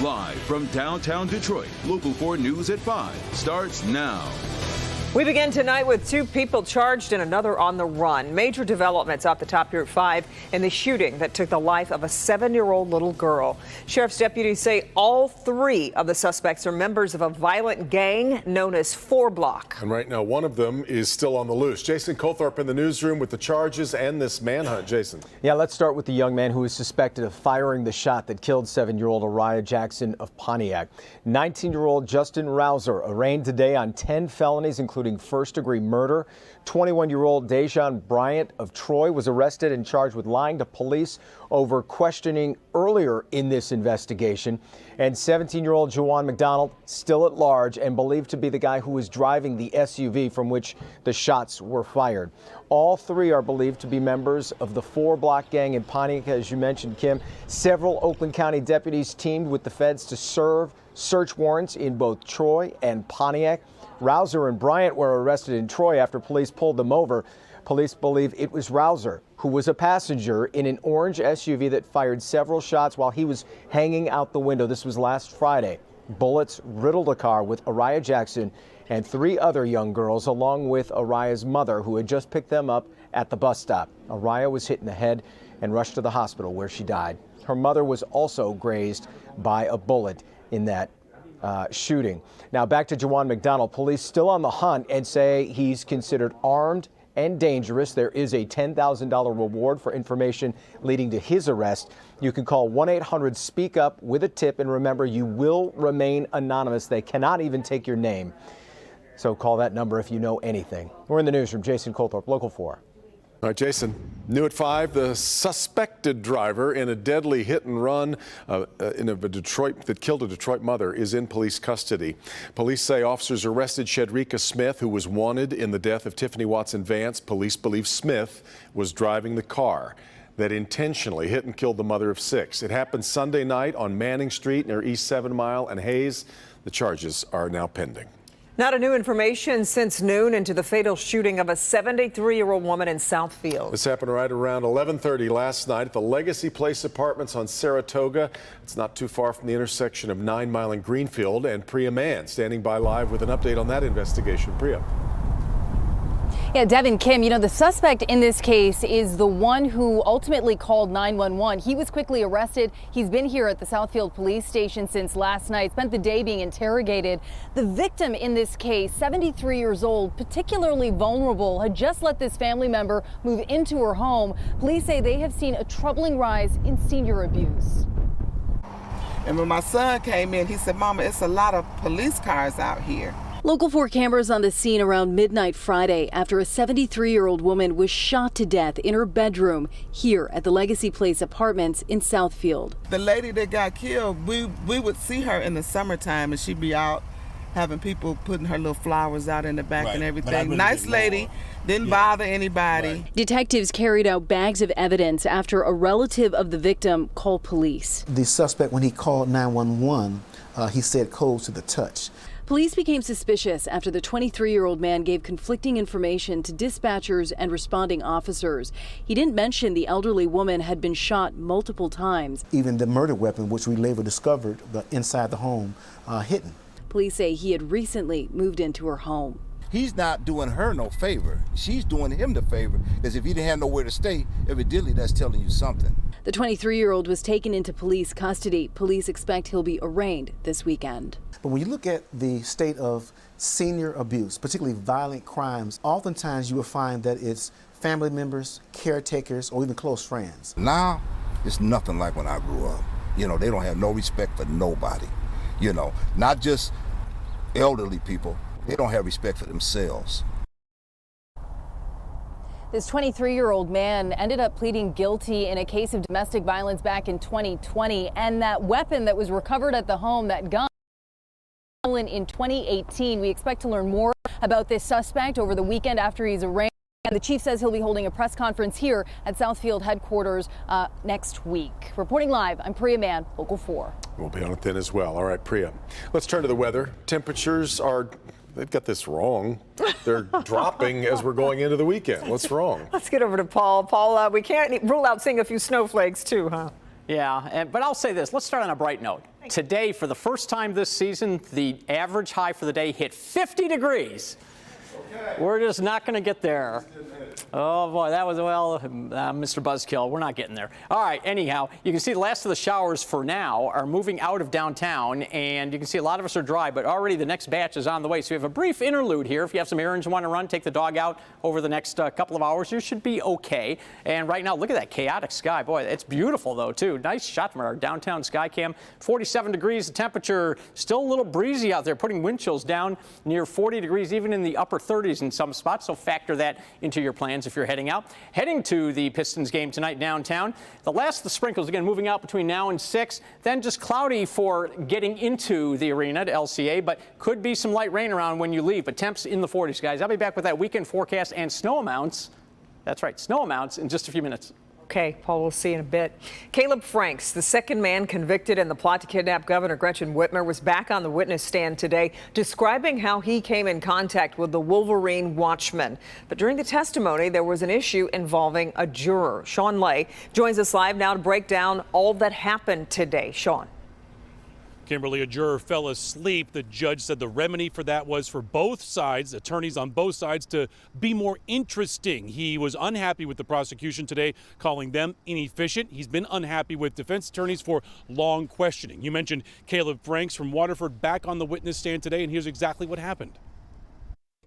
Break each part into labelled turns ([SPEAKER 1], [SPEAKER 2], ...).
[SPEAKER 1] Live from downtown Detroit, Local 4 News at 5 starts now.
[SPEAKER 2] We begin tonight with 2 people charged and another on the run. Major developments off the top here at 5 in the shooting that took the life of a 7-year-old little girl. Sheriff's deputies say all 3 of the suspects are members of a violent gang known as 4 Block.
[SPEAKER 3] And right now, one of them is still on the loose. Jason Colthorpe in the newsroom with the charges and this manhunt. Jason.
[SPEAKER 4] Yeah, let's start with the young man who is suspected of firing the shot that killed 7-year-old Araya Jackson of Pontiac. 19-year-old Justin Rouser arraigned today on 10 felonies, including first-degree murder. 21-year-old Dejan Bryant of Troy was arrested and charged with lying to police over questioning earlier in this investigation. And 17-year-old Juwan McDonald still at large and believed to be the guy who was driving the SUV from which the shots were fired. All 3 are believed to be members of the 4 Block gang in Pontiac, as you mentioned, Kim. Several Oakland County deputies teamed with the feds to serve search warrants in both Troy and Pontiac. Rouser and Bryant were arrested in Troy after police pulled them over. Police believe it was Rouser, who was a passenger in an orange SUV that fired several shots while he was hanging out the window. This was last Friday. Bullets riddled a car with Araya Jackson and 3 other young girls, along with Araya's mother, who had just picked them up at the bus stop. Araya was hit in the head and rushed to the hospital where she died. Her mother was also grazed by a bullet in that shooting. Now back to Juwan McDonald. Police still on the hunt and say he's considered armed and dangerous. There is a $10,000 reward for information leading to his arrest. You can call 1-800-SPEAK-UP with a tip, and remember, you will remain anonymous. They cannot even take your name. So call that number if you know anything. We're in the newsroom. Jason Colthorpe, Local 4.
[SPEAKER 3] All right, Jason. New at 5, the suspected driver in a deadly hit and run that killed a Detroit mother is in police custody. Police say officers arrested Shedrika Smith, who was wanted in the death of Tiffany Watson Vance. Police believe Smith was driving the car that intentionally hit and killed the mother of 6. It happened Sunday night on Manning Street near East 7 Mile and Hayes. The charges are now pending.
[SPEAKER 2] Not a new information since noon into the fatal shooting of a 73-year-old woman in Southfield.
[SPEAKER 3] This happened right around 11:30 last night at the Legacy Place Apartments on Saratoga. It's not too far from the intersection of 9 Mile and Greenfield. And Priya Mann standing by live with an update on that investigation. Priya.
[SPEAKER 5] Yeah, Devin, Kim, you know, the suspect in this case is the one who ultimately called 911. He was quickly arrested. He's been here at the Southfield police station since last night, spent the day being interrogated. The victim in this case, 73 years old, particularly vulnerable, had just let this family member move into her home. Police say they have seen a troubling rise in senior abuse.
[SPEAKER 6] And when my son came in, he said, "Mama, it's a lot of police cars out here."
[SPEAKER 5] Local 4 cameras on the scene around midnight Friday after a 73-year-old woman was shot to death in her bedroom here at the Legacy Place Apartments in Southfield.
[SPEAKER 6] The lady that got killed, we would see her in the summertime, and she'd be out having people putting her little flowers out in the back and everything. Really nice lady, didn't bother anybody. Right.
[SPEAKER 5] Detectives carried out bags of evidence after a relative of the victim called police.
[SPEAKER 7] The suspect, when he called 911, he said codes to the touch.
[SPEAKER 5] Police became suspicious after the 23-year-old man gave conflicting information to dispatchers and responding officers. He didn't mention the elderly woman had been shot multiple times.
[SPEAKER 7] Even the murder weapon, which we later discovered inside the home, hidden.
[SPEAKER 5] Police say he had recently moved into her home.
[SPEAKER 8] He's not doing her no favor. She's doing him the favor, because if he didn't have nowhere to stay, evidently that's telling you something.
[SPEAKER 5] The 23-year-old was taken into police custody. Police expect he'll be arraigned this weekend.
[SPEAKER 7] But when you look at the state of senior abuse, particularly violent crimes, oftentimes you will find that it's family members, caretakers, or even close friends.
[SPEAKER 8] Now, it's nothing like when I grew up. You know, they don't have no respect for nobody. You know, not just elderly people. They don't have respect for themselves.
[SPEAKER 5] This 23-year-old man ended up pleading guilty in a case of domestic violence back in 2020, and that weapon that was recovered at the home, that gun, in 2018. We expect to learn more about this suspect over the weekend after he's arraigned. And the chief says he'll be holding a press conference here at Southfield headquarters next week. Reporting live, I'm Priya Mann, Local 4.
[SPEAKER 3] We'll be on it then as well. All right, Priya. Let's turn to the weather. Temperatures are, they've got this wrong. They're dropping as we're going into the weekend. What's wrong?
[SPEAKER 2] Let's get over to Paul. Paul, we can't rule out seeing a few snowflakes too, huh?
[SPEAKER 9] Yeah, but I'll say this. Let's start on a bright note. Today, for the first time this season, the average high for the day hit 50 degrees. We're just not going to get there. Oh, boy, that was, well, Mr. Buzzkill, we're not getting there. All right, anyhow, you can see the last of the showers for now are moving out of downtown, and you can see a lot of us are dry, but already the next batch is on the way. So we have a brief interlude here. If you have some errands you want to run, take the dog out over the next couple of hours, you should be okay. And right now, look at that chaotic sky. Boy, it's beautiful, though, too. Nice shot from our downtown sky cam. 47 degrees, the temperature still a little breezy out there, putting wind chills down near 40 degrees, even in the upper 30s in some spots, so factor that into your plans if you're heading out. Heading to the Pistons game tonight downtown. The last of the sprinkles, again, moving out between now and 6. Then just cloudy for getting into the arena to LCA, but could be some light rain around when you leave. But temps in the 40s, guys. I'll be back with that weekend forecast and snow amounts. That's right, snow amounts in just a few minutes.
[SPEAKER 2] Okay, Paul, we'll see in a bit. Caleb Franks, the second man convicted in the plot to kidnap Governor Gretchen Whitmer, was back on the witness stand today, describing how he came in contact with the Wolverine Watchman. But during the testimony, there was an issue involving a juror. Sean Lay joins us live now to break down all that happened today. Sean.
[SPEAKER 10] Kimberly, a juror fell asleep. The judge said the remedy for that was for both sides, attorneys on both sides, to be more interesting. He was unhappy with the prosecution today, calling them inefficient. He's been unhappy with defense attorneys for long questioning. You mentioned Caleb Franks from Waterford back on the witness stand today, and here's exactly what happened.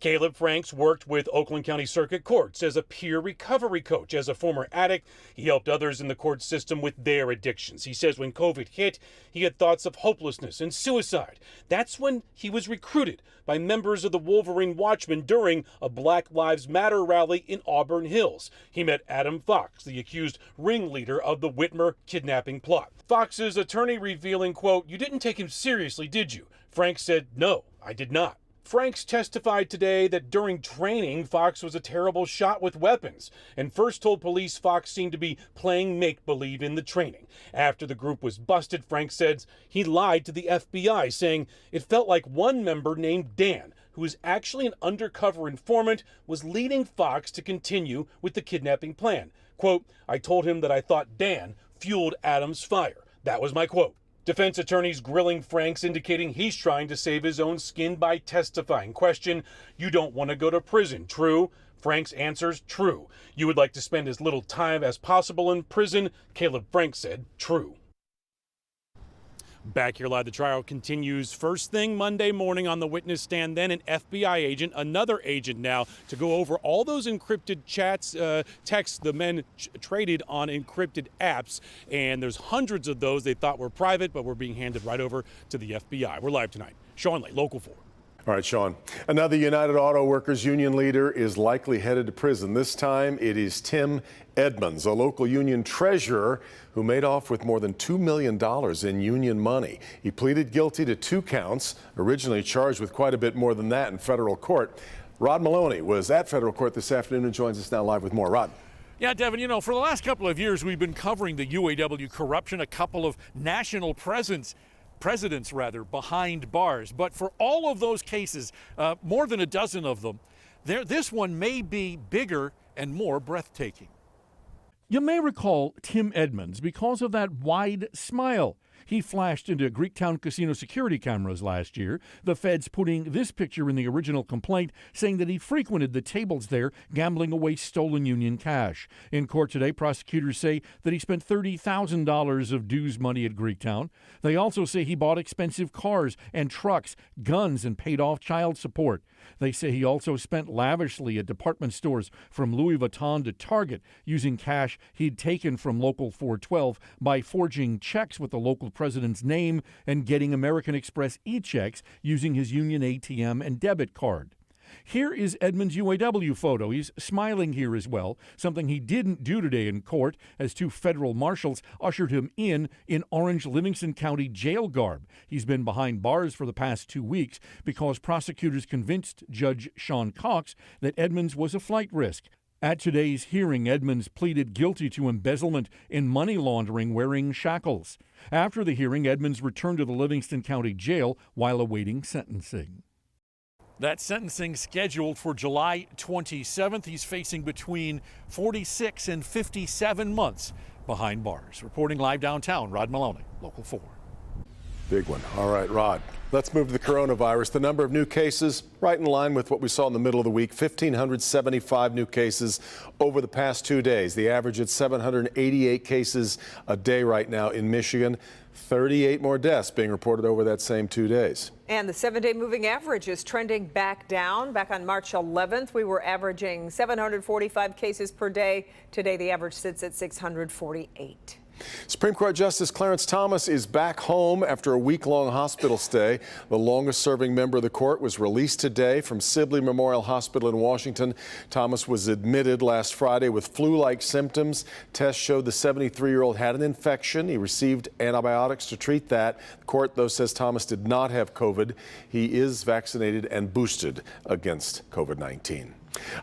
[SPEAKER 10] Caleb Franks worked with Oakland County Circuit Courts as a peer recovery coach. As a former addict, he helped others in the court system with their addictions. He says when COVID hit, he had thoughts of hopelessness and suicide. That's when he was recruited by members of the Wolverine Watchman during a Black Lives Matter rally in Auburn Hills. He met Adam Fox, the accused ringleader of the Whitmer kidnapping plot. Fox's attorney revealing, quote, "You didn't take him seriously, did you?" Franks said, "No, I did not." Franks testified today that during training, Fox was a terrible shot with weapons, and first told police Fox seemed to be playing make-believe in the training. After the group was busted, Franks said he lied to the FBI, saying it felt like one member named Dan, who is actually an undercover informant, was leading Fox to continue with the kidnapping plan. Quote, "I told him that I thought Dan fueled Adam's fire." That was my quote. Defense attorneys grilling Franks, indicating he's trying to save his own skin by testifying. Question, "You don't want to go to prison, true?" Franks answers, "True." "You would like to spend as little time as possible in prison?" Caleb Franks said, "True." Back here live, the trial continues first thing Monday morning on the witness stand. Then an FBI agent, another agent now, to go over all those encrypted chats, texts the men traded on encrypted apps. And there's hundreds of those they thought were private, but were being handed right over to the FBI. We're live tonight. Sean Lay, Local 4.
[SPEAKER 3] All right, Sean. Another United Auto Workers union leader is likely headed to prison. This time it is Tim Edmonds, a local union treasurer who made off with more than $2 million in union money. He pleaded guilty to 2 counts, originally charged with quite a bit more than that in federal court. Rod Maloney was at federal court this afternoon and joins us now live with more. Rod.
[SPEAKER 11] Yeah, Devin, you know, for the last couple of years, we've been covering the UAW corruption, a couple of national presidents behind bars. But for all of those cases, more than a dozen of them, this one may be bigger and more breathtaking. You may recall Tim Edmonds because of that wide smile he flashed into Greektown casino security cameras last year, the feds putting this picture in the original complaint, saying that he frequented the tables there, gambling away stolen union cash. In court today, prosecutors say that he spent $30,000 of dues money at Greektown. They also say he bought expensive cars and trucks, guns, and paid off child support. They say he also spent lavishly at department stores from Louis Vuitton to Target, using cash he'd taken from Local 412 by forging checks with the local president's name and getting American Express e-checks using his union ATM and debit card. Here is Edmonds' UAW photo. He's smiling here as well, something he didn't do today in court as 2 federal marshals ushered him in orange Livingston County jail garb. He's been behind bars for the past 2 weeks because prosecutors convinced Judge Sean Cox that Edmonds was a flight risk. At today's hearing, Edmonds pleaded guilty to embezzlement and money laundering wearing shackles. After the hearing, Edmonds returned to the Livingston County Jail while awaiting sentencing. That sentencing scheduled for July 27th. He's facing between 46 and 57 months behind bars. Reporting live downtown, Rod Maloney, Local 4.
[SPEAKER 3] Big one. All right, Rod. Let's move to the coronavirus. The number of new cases right in line with what we saw in the middle of the week. 1,575 new cases over the past 2 days. The average at 788 cases a day right now in Michigan. 38 more deaths being reported over that same 2 days.
[SPEAKER 2] And the 7-day moving average is trending back down. Back on March 11th, we were averaging 745 cases per day. Today, the average sits at 648.
[SPEAKER 3] Supreme Court Justice Clarence Thomas is back home after a week-long hospital stay. The longest-serving member of the court was released today from Sibley Memorial Hospital in Washington. Thomas was admitted last Friday with flu-like symptoms. Tests showed the 73-year-old had an infection. He received antibiotics to treat that. The court, though, says Thomas did not have COVID. He is vaccinated and boosted against COVID-19.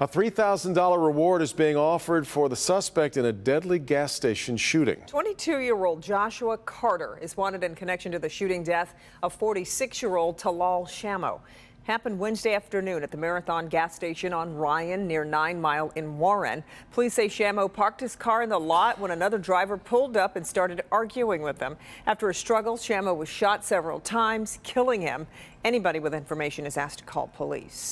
[SPEAKER 3] A $3,000 reward is being offered for the suspect in a deadly gas station shooting.
[SPEAKER 2] 22-year-old Joshua Carter is wanted in connection to the shooting death of 46-year-old Talal Shamo. Happened Wednesday afternoon at the Marathon gas station on Ryan near 9 Mile in Warren. Police say Shamo parked his car in the lot when another driver pulled up and started arguing with him. After a struggle, Shamo was shot several times, killing him. Anybody with information is asked to call police.